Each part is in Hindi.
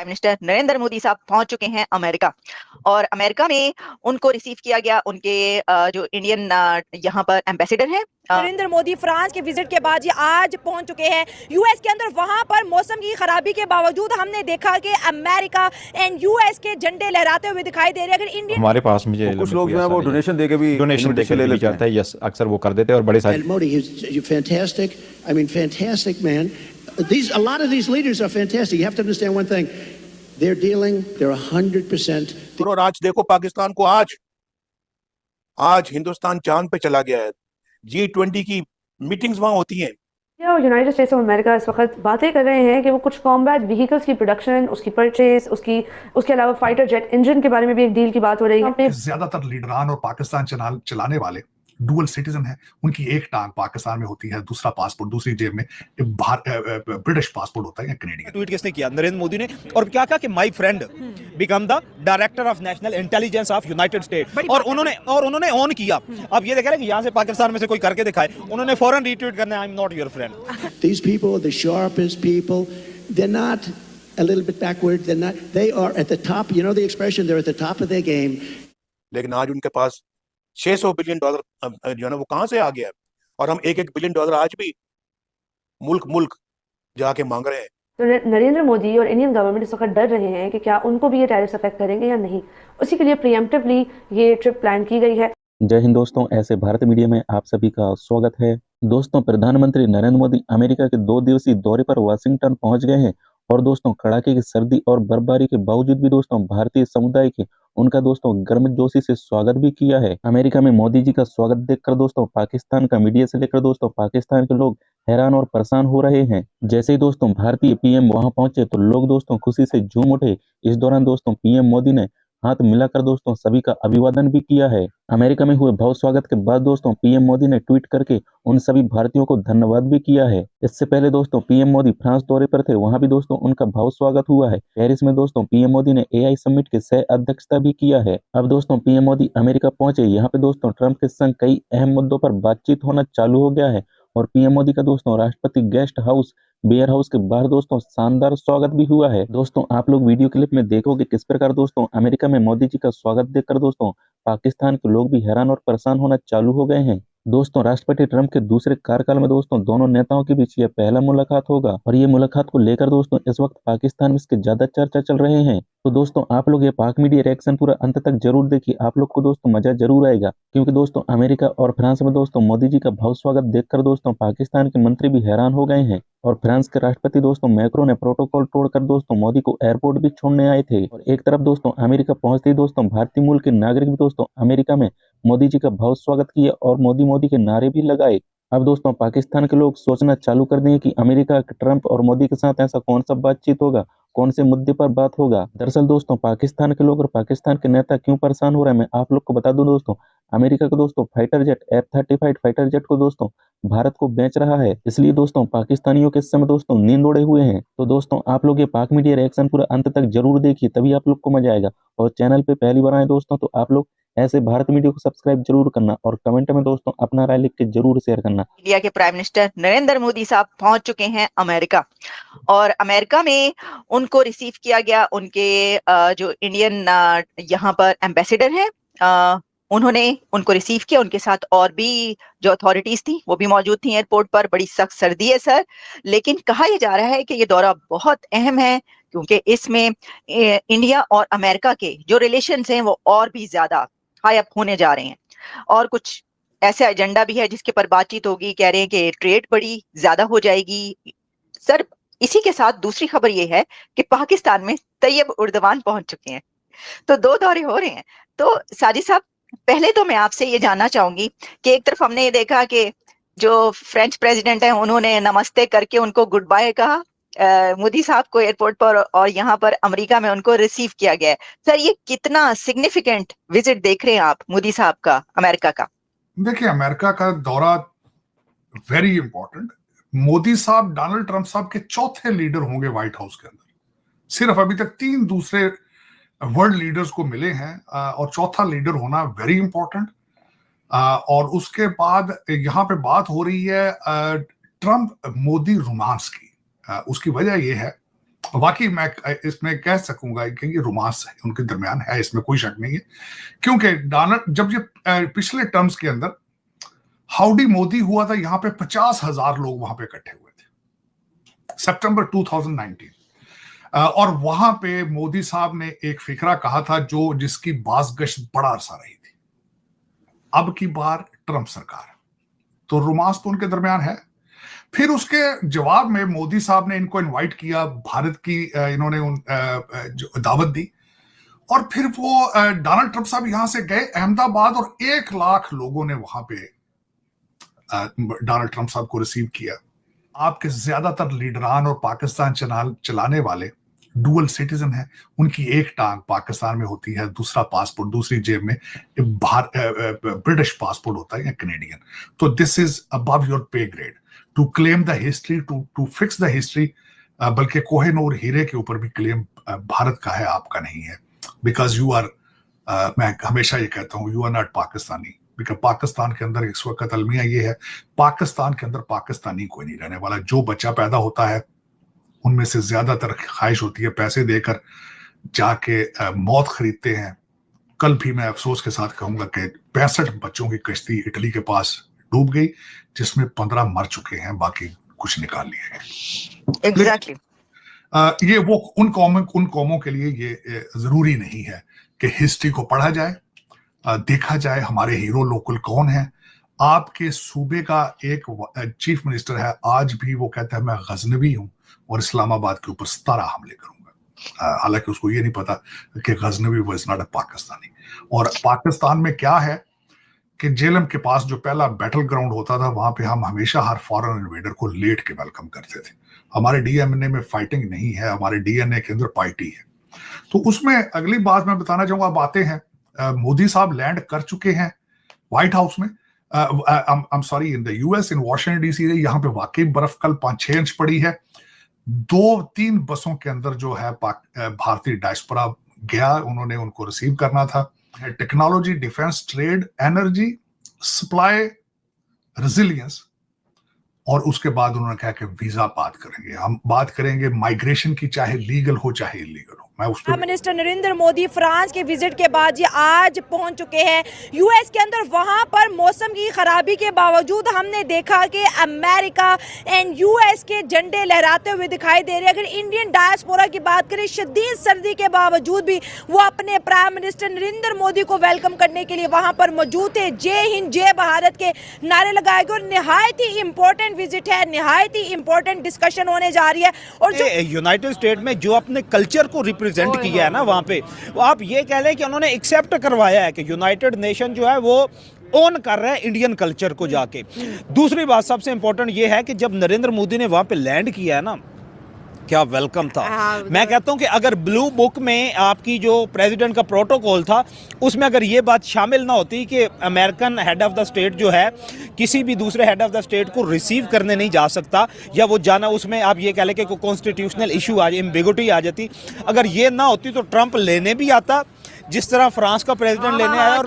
प्राइम मिनिस्टर नरेंद्र मोदी साहब पहुंच चुके हैं अमेरिका। और अमेरिका में उनको रिसीव किया गया उनके जो इंडियन यहाँ पर एम्बेसडर हैं। नरेंद्र मोदी फ्रांस के विजिट के बाद ये आज पहुंच चुके हैं यूएस के अंदर। वहां पर मौसम की खराबी के बावजूद हमने देखा कि अमेरिका एंड यूएस के झंडे लहराते हुए दिखाई दे रहे हैं। अगर इंडियन हमारे पास मुझे कुछ लोग जो है वो डोनेशन देके भी ले लेते हैं। यस, अक्सर वो कर देते हैं और बड़े सारे Modi, he's fantastic. I mean, fantastic man. A lot of these leaders are fantastic. You have to understand one thing. They're 100%. और आज देखो पाकिस्तान को आज हिंदुस्तान चांद पे चला गया है। G20 की मीटिंग्स वहां होती हैं। और यूनाइटेड स्टेट्स ऑफ अमेरिका इस वक्त बातें कर रहे हैं कि वो कुछ कॉम्बैट व्हीकल्स की प्रोडक्शन, उसकी परचेस, उसके अलावा फाइटर जेट इंजन के बारे में भी एक डील की बात हो रही है। ज्यादातर लीडरान और पाकिस्तान चलाने वाले डुअल सिटीजन है। उनकी एक टांग पाकिस्तान में होती है, दूसरा पासपोर्ट दूसरी जेब में ब्रिटिश पासपोर्ट होता है या कनेडियन। ट्वीट किसने किया? नरेंद्र मोदी ने। और क्या कहा कि my friend become the director of national intelligence of United state. और उन्होंने ऑन किया। अब ये देख रहे हैं कि यहाँ से पाकिस्तान में से कोई करके दिखाए, उन्होंने फौरन रीट्वीट करना, I am not your friend. These people are the sharpest people. They're not a little bit backward. They are at the top. You know the expression, they're at the top of their game. लेकिन आज उनके पास $600 बिलियन जो है ना वो कहां से आ गया है? और हम $1 बिलियन आज भी मुल्क जाके मांग रहे हैं। तो नरेंद्र मोदी और इंडियन गवर्नमेंट इस वक्त डर रहे हैं कि क्या उनको भी ये टैरिफ्स अफेक्ट करेंगे या नहीं। उसी के लिए प्रीएम्प्टिवली ये ट्रिप प्लान की गई है। जय हिंद दोस्तों, ऐसे भारत मीडिया में आप सभी का स्वागत है। दोस्तों, प्रधानमंत्री नरेंद्र मोदी अमेरिका के 2 दिवसीय दौरे पर वाशिंगटन पहुंच गए हैं। और दोस्तों, कड़ाके की सर्दी और बर्फबारी के बावजूद भी दोस्तों भारतीय समुदाय के उनका दोस्तों गर्मजोशी से स्वागत भी किया है। अमेरिका में मोदी जी का स्वागत देखकर दोस्तों पाकिस्तान का मीडिया से लेकर दोस्तों पाकिस्तान के लोग हैरान और परेशान हो रहे हैं। जैसे ही दोस्तों भारतीय पीएम वहां पहुंचे तो लोग दोस्तों खुशी से झूम उठे। इस दौरान दोस्तों पीएम मोदी ने हाथ मिलाकर दोस्तों सभी का अभिवादन भी किया है। अमेरिका में हुए भव्य स्वागत के बाद दोस्तों पीएम मोदी ने ट्वीट करके उन सभी भारतीयों को धन्यवाद भी किया है। इससे पहले दोस्तों पीएम मोदी फ्रांस दौरे पर थे, वहां भी दोस्तों उनका भव्य स्वागत हुआ है। पेरिस में दोस्तों पीएम मोदी ने एआई समिट के सह अध्यक्षता भी किया है। अब दोस्तों पीएम मोदी अमेरिका पहुंचे, यहाँ पे दोस्तों ट्रंप के संग कई अहम मुद्दों पर बातचीत होना चालू हो गया है। और पीएम मोदी का दोस्तों राष्ट्रपति गेस्ट हाउस बेयर हाउस के बाहर दोस्तों शानदार स्वागत भी हुआ है। दोस्तों, आप लोग वीडियो क्लिप में देखोगे किस प्रकार दोस्तों अमेरिका में मोदी जी का स्वागत देखकर दोस्तों पाकिस्तान के लोग भी हैरान और परेशान होना चालू हो गए हैं। दोस्तों, राष्ट्रपति ट्रंप के दूसरे कार्यकाल में दोस्तों दोनों नेताओं के बीच यह पहला मुलाकात होगा। और ये मुलाकात को लेकर दोस्तों इस वक्त पाकिस्तान में इसके ज्यादा चर्चा चल रहे हैं। तो दोस्तों आप लोग ये पाक मीडिया रिएक्शन पूरा अंत तक जरूर देखिए, आप लोग को दोस्तों मजा जरूर आएगा। क्योंकि दोस्तों अमेरिका और फ्रांस में दोस्तों मोदी जी का भव्य स्वागत देखकर दोस्तों पाकिस्तान के मंत्री भी हैरान हो गए हैं। और फ्रांस के राष्ट्रपति दोस्तों मैक्रो ने प्रोटोकॉल तोड़कर दोस्तों मोदी को एयरपोर्ट भी छोड़ने आए थे। और एक तरफ दोस्तों अमेरिका पहुंचते ही दोस्तों भारतीय मूल के नागरिक भी दोस्तों अमेरिका में मोदी जी का भव्य स्वागत किया और मोदी के नारे भी लगाए। अब दोस्तों पाकिस्तान के लोग सोचना चालू कर दें कि अमेरिका के ट्रंप और मोदी के साथ ऐसा कौन सा बातचीत होगा, कौन से मुद्दे पर बात होगा। दरअसल दोस्तों पाकिस्तान के लोग और पाकिस्तान के नेता क्यों परेशान हो रहे हैं, मैं आप लोग को बता दूं दोस्तों। अमेरिका को दोस्तों fighter jet F-35 fighter jet को दोस्तों भारत को बेच रहा है, इसलिए दोस्तों पाकिस्तानियों के इस समय दोस्तों नींद उड़े हुए हैं। तो दोस्तों आप लोग ये पाक मीडिया रिएक्शन पूरा अंत तक जरूर देखिए, तभी आप लोग को मजा आएगा। और चैनल पे पहली बार आए दोस्तों तो आप लोग ऐसे भारत मीडिया को सब्सक्राइब जरूर करना और कमेंट में दोस्तों अपना राय लिख के जरूर शेयर करना। इंडिया के प्राइम मिनिस्टर नरेंद्र मोदी साहब पहुंच चुके हैं अमेरिका। और अमेरिका में उनको रिसीव किया गया उनके जो इंडियन यहाँ पर एम्बेसडर हैं, उन्होंने उनको रिसीव किया। उनके साथ और भी जो अथॉरिटीज थी वो भी मौजूद थी एयरपोर्ट पर। बड़ी सख्त सर्दी है सर, लेकिन कहा यह जा रहा है कि ये दौरा बहुत अहम है क्योंकि इसमें इंडिया और अमेरिका के जो रिलेशंस हैं वो और भी ज्यादा हाई अप होने जा रहे हैं। और कुछ ऐसा एजेंडा भी है जिसके पर बातचीत होगी। कह रहे हैं कि ट्रेड बड़ी ज्यादा हो जाएगी सर। इसी के साथ दूसरी खबर ये है कि पाकिस्तान में तैयब उर्दवान पहुंच चुके हैं, तो 2 दौरे हो रहे हैं। तो साजिद साहब, पहले तो मैं आपसे ये जानना चाहूंगी कि एक तरफ हमने ये देखा कि जो फ्रेंच प्रेसिडेंट हैं उन्होंने नमस्ते करके उनको गुड बाय कहा मोदी साहब को एयरपोर्ट पर, और यहाँ पर अमेरिका में उनको रिसीव किया गया है। सर, ये कितना सिग्निफिकेंट विजिट देख रहे हैं आप मोदी साहब का अमेरिका का? देखिए, अमेरिका का दौरा वेरी इंपॉर्टेंट। मोदी साहब डोनाल्ड ट्रंप साहब के चौथे लीडर होंगे व्हाइट हाउस के अंदर। सिर्फ अभी तक 3 दूसरे वर्ल्ड लीडर्स को मिले हैं और चौथा लीडर होना वेरी इंपॉर्टेंट। और उसके बाद यहाँ पे बात हो रही है ट्रंप मोदी रोमांस की। उसकी वजह यह है वाकई मैं इसमें कह सकूंगा कि ये रोमांस है उनके दरमियान है, इसमें कोई शक नहीं है। क्योंकि डोनाल्ड जब ये पिछले टर्म्स के अंदर हाउडी मोदी हुआ था, यहां पे 50,000 लोग वहां पे इकट्ठे हुए थे सितंबर 2019, और वहां पे मोदी साहब ने एक फिक्रा कहा था जिसकी बाज़गश्त बड़ा अरसा रही थी। अब की बार ट्रंप सरकार, तो रोमांस तो उनके दरमियान है। फिर उसके जवाब में मोदी साहब ने इनको इनवाइट किया, भारत की इन्होंने दावत दी, और फिर वो डोनाल्ड ट्रंप साहब यहां से गए अहमदाबाद, और 1 लाख लोगों ने वहां पे डोनाल्ड ट्रंप साहब को रिसीव किया। आपके ज्यादातर लीडरान और पाकिस्तान चलाने वाले डुअल सिटीजन है, उनकी एक टांग पाकिस्तान में होती है, दूसरा पासपोर्ट दूसरी जेब में ब्रिटिश पासपोर्ट होता है या कनेडियन। तो this is above your pay grade to claim the history, to fix the history. बल्कि कोहिनूर हीरे के ऊपर भी क्लेम भारत का है, आपका नहीं है, बिकॉज यू आर, मैं हमेशा ये कहता हूं, you are not Pakistani. Because Pakistan के अंदर इस वक्त अलमिया ये है, पाकिस्तान के अंदर पाकिस्तानी कोई नहीं रहने वाला। जो बच्चा पैदा होता है उनमें से ज्यादातर ख्वाहिश होती है पैसे देकर जाके मौत खरीदते हैं। कल भी मैं अफसोस के साथ कहूंगा कि 65 बच्चों की कश्ती इटली के पास डूब गई, जिसमें 15 मर चुके हैं, बाकी कुछ निकाल लिए गए। एग्जैक्टली। ये वो उन कौमों के लिए ये जरूरी नहीं है कि हिस्ट्री को पढ़ा जाए, देखा जाए हमारे हीरो लोकल कौन है। आपके सूबे का एक चीफ मिनिस्टर है, आज भी वो कहता है मैं गजनवी हूं और इस्लामाबाद के ऊपर 17 हमले करूंगा, हालांकि उसको ये नहीं पता कि Ghaznavi was not a Pakistani. और पाकिस्तान में क्या है कि जेलम के पास जो पहला बैटल ग्राउंड होता था, वहां पे हम हमेशा हर फॉरेन इन्वेडर को लेट के वेलकम करते थे। हमारे डीएनए में फाइटिंग नहीं है, हमारे डीएनए के अंदर पार्टी है। तो उसमें अगली बात मैं बताना चाहूंगा, अब आते हैं मोदी साहब लैंड कर चुके हैं व्हाइट हाउस में, I am sorry in the US, in Washington DC. यहाँ पे वाकई बर्फ कल 5-6 इंच पड़ी है। 2-3 बसों के अंदर जो है भारतीय डायस्पोरा गया, उन्होंने उनको रिसीव करना था। Technology, defence, trade, energy, supply, resilience, और उसके बाद उन्होंने कहा कि वीजा बात करेंगे, हम बात करेंगे माइग्रेशन की, चाहे लीगल हो चाहे इलीगल हो। मैं उस prime minister Narendra Modi France के विजिट के बाद ये आज पहुंच चुके हैं यूएस के अंदर। वहां पर मौसम की खराबी के बावजूद हमने देखा कि अमेरिका एंड यूएस के झंडे लहराते हुए दिखाई दे रहे हैं। अगर इंडियन डायस्पोरा की बात करें, शदीद सर्दी के बावजूद भी वो अपने प्राइम मिनिस्टर नरेंद्र मोदी को वेलकम करने के लिए वहां पर मौजूद थे। जय हिंद जय भारत के नारे लगाए गए और निहायत ही इंपॉर्टेंट विजिट है, निहायत ही इंपॉर्टेंट डिस्कशन होने जा रही है। और जो यूनाइटेड स्टेट में जो अपने कल्चर को रिप्रेजेंट किया है ना, वहां पे आप ये कह लें कि उन्होंने एक्सेप्ट करवाया है कि यूनाइटेड नेशन जो है वो ओन कर रहा है इंडियन कल्चर को जाके। दूसरी बात सबसे इंपॉर्टेंट ये है कि जब नरेंद्र मोदी ने वहां पे लैंड किया है ना, क्या वेलकम था। मैं कहता हूं कि अगर ब्लू बुक में आपकी जो प्रेसिडेंट का प्रोटोकॉल था, उसमें अगर ये बात शामिल ना होती कि American head of the state जो है किसी भी दूसरे हेड ऑफ द स्टेट को रिसीव करने नहीं जा सकता, या वो जाना, उसमें आप ये कह लें कि कोई कॉन्स्टिट्यूशनल इशू आ जाए, एम्बिगुइटी आ जाती, अगर ये ना होती तो ट्रंप लेने भी आता जिस तरह फ्रांस का प्रेसिडेंट लेने आया, और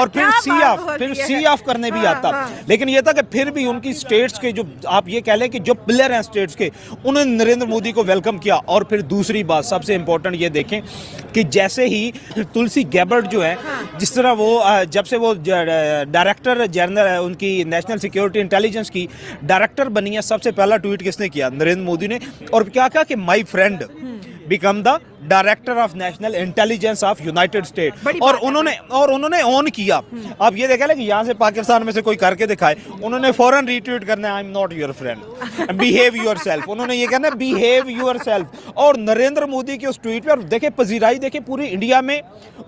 फिर सी ऑफ करने भी आता। लेकिन ये था कि फिर भी उनकी स्टेट्स के जो आप ये कह लें कि जो पिलर हैं स्टेट्स के, उन्होंने नरेंद्र मोदी को वेलकम किया। और फिर दूसरी बात सबसे इंपॉर्टेंट ये देखें कि जैसे ही तुलसी गैबर्ट जो है, जिस तरह वो जब से वो डायरेक्टर जनरल उनकी नेशनल सिक्योरिटी इंटेलिजेंस की डायरेक्टर बनी है, सबसे पहला ट्वीट किसने किया? नरेंद्र मोदी ने। और क्या कहा कि my friend become the director of national intelligence of United state. और उन्होंने ऑन किया। अब ये देखा कि यहाँ से पाकिस्तान में से कोई करके दिखाए, उन्होंने फौरन रीट्वीट करना है, I am not your friend, behave yourself. उन्होंने ये कहना है बिहेव योरसेल्फ। और नरेंद्र मोदी के उस ट्वीट पे देखे पजीराई, देखे पूरी इंडिया में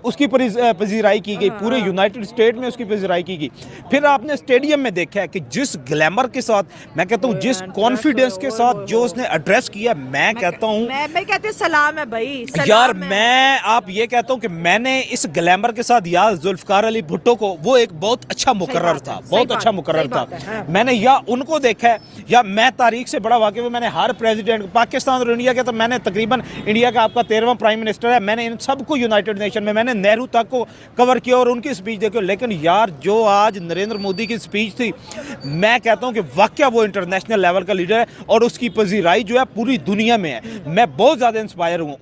उसकी पजीराई की गई, पूरे यूनाइटेड स्टेट में उसकी पजीराई की गई। फिर आपने स्टेडियम में देखा है कि जिस ग्लैमर के साथ, मैं कहता हूँ जिस कॉन्फिडेंस के साथ जो उसने एड्रेस किया, मैं कहता हूँ मैं कहती हूँ सलाम है भाई यार। मैं आप ये कहता हूँ कि मैंने इस ग्लैमर के साथ यार जुल्फकार अली भुट्टो को, वो एक बहुत अच्छा मुकर्रर था, बहुत अच्छा मुकर्रर था। मैंने या उनको देखा है, या मैं तारीख से बड़ा वाकिफ हूं, मैंने हर प्रेसिडेंट, पाकिस्तान और इंडिया के, तो मैंने तकरीबन इंडिया का आपका 13वां प्राइम मिनिस्टर है, मैंने इन सबको यूनाइटेड नेशन में, मैंने नेहरू तक को कवर किया और उनकी स्पीच देखो। लेकिन यार जो आज नरेंद्र मोदी की स्पीच थी, मैं कहता हूं कि वाकई वो इंटरनेशनल लेवल का लीडर है और उसकी पजीराई जो है पूरी दुनिया में है। मैं बहुत ज़्यादा इंस्पायर हूं